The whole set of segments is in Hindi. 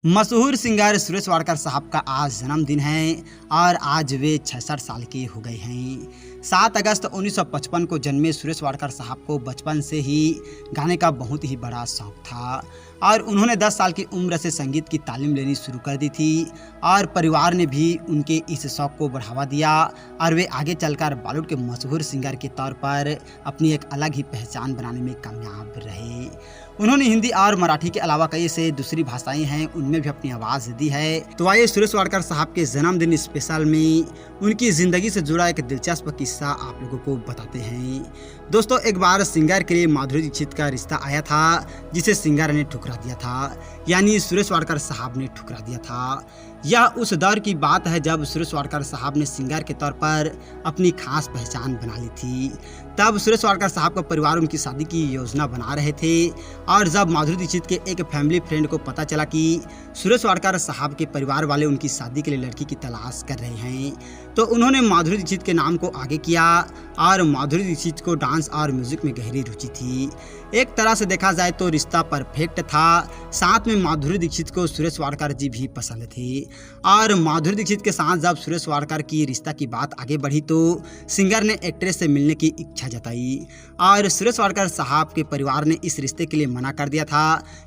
मशहूर सिंगर सुरेश वाडकर साहब का आज जन्मदिन है और आज वे 66 साल के हो गए हैं। 7 अगस्त 1955 को जन्मे सुरेश वाडकर साहब को बचपन से ही गाने का बहुत ही बड़ा शौक था और उन्होंने 10 साल की उम्र से संगीत की तालीम लेनी शुरू कर दी थी और परिवार ने भी उनके इस शौक को बढ़ावा दिया और वे आगे चलकर बॉलीवुड के मशहूर सिंगर के तौर पर अपनी एक अलग ही पहचान बनाने में कामयाब रहे। उन्होंने हिंदी और मराठी के अलावा कई से दूसरी भाषाएं हैं उनमें भी अपनी आवाज़ दी है। तो आइए सुरेश वाडकर साहब के जन्मदिन स्पेशल में उनकी ज़िंदगी से जुड़ा एक दिलचस्प किस्सा आप लोगों को बताते हैं। दोस्तों, एक बार सिंगर के लिए माधुरी दीक्षित का रिश्ता आया था जिसे सिंगर ने ठुकरा दिया था, यानी सुरेश वाडकर साहब ने ठुकरा दिया था। यह उस दौर की बात है जब सुरेश वाडकर साहब ने सिंगर के तौर पर अपनी खास पहचान बना ली थी। तब सुरेश वाडकर साहब का परिवार उनकी शादी की योजना बना रहे थे और जब माधुरी दीक्षित के एक फैमिली फ्रेंड को पता चला कि सुरेश वाडकर साहब के परिवार वाले उनकी शादी के लिए लड़की की तलाश कर रहे हैं, तो उन्होंने माधुरी दीक्षित के नाम को आगे किया और माधुरी दीक्षित को डांस और म्यूजिक में गहरी रुचि थी। एक तरह से देखा जाए तो रिश्ता परफेक्ट था। साथ में माधुरी दीक्षित को सुरेश वाडकर जी भी पसंद थे और माधुरी दीक्षित के साथ जब सुरेश वाडकर की रिश्ता की बात आगे बढ़ी तो सिंगर ने एक्ट्रेस से मिलने की इच्छा जताई और सुरेश वाडकर साहब के परिवार ने इस रिश्ते के लिए मना कर दिया था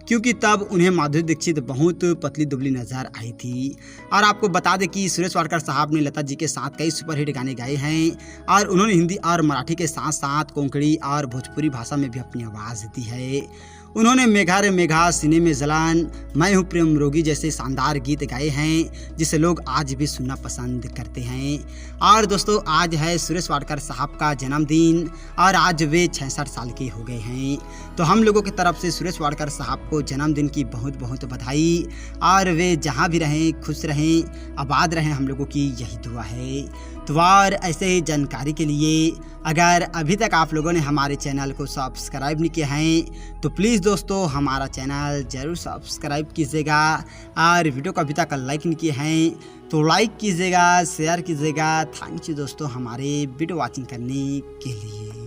क्योंकि तब उन्हें माधुरी दीक्षित बहुत पतली दुबली नजर आई थी। और आपको बता दें कि सुरेश वाडकर साहब ने लता जी के साथ कई सुपरहिट गाने गाए हैं और उन्होंने हिंदी और मराठी के साथ साथ कोंकणी और भोजपुरी भाषा में भी अपनी आवाज़ दी है। उन्होंने मेघा रे मेघा, सीने में जलान, मैं हूँ प्रेम रोगी जैसे शानदार गीत गाए हैं जिसे लोग आज भी सुनना पसंद करते हैं। और दोस्तों, आज है सुरेश वाडकर साहब का जन्मदिन और आज वे 66 साल के हो गए हैं। तो हम लोगों की तरफ से सुरेश वाडकर साहब को जन्मदिन की बहुत बहुत बधाई और वे जहाँ भी रहें खुश रहें, आबाद रहें, हम लोगों की यही दुआ है। तो और ऐसे ही जानकारी के लिए अगर अभी तक आप लोगों ने हमारे चैनल को सब्सक्राइब नहीं किया है तो प्लीज़ दोस्तों हमारा चैनल ज़रूर सब्सक्राइब कीजिएगा और वीडियो को अभी तक लाइक नहीं किए हैं तो लाइक कीजिएगा, शेयर कीजिएगा। थैंक यू दोस्तों हमारे वीडियो वॉचिंग करने के लिए।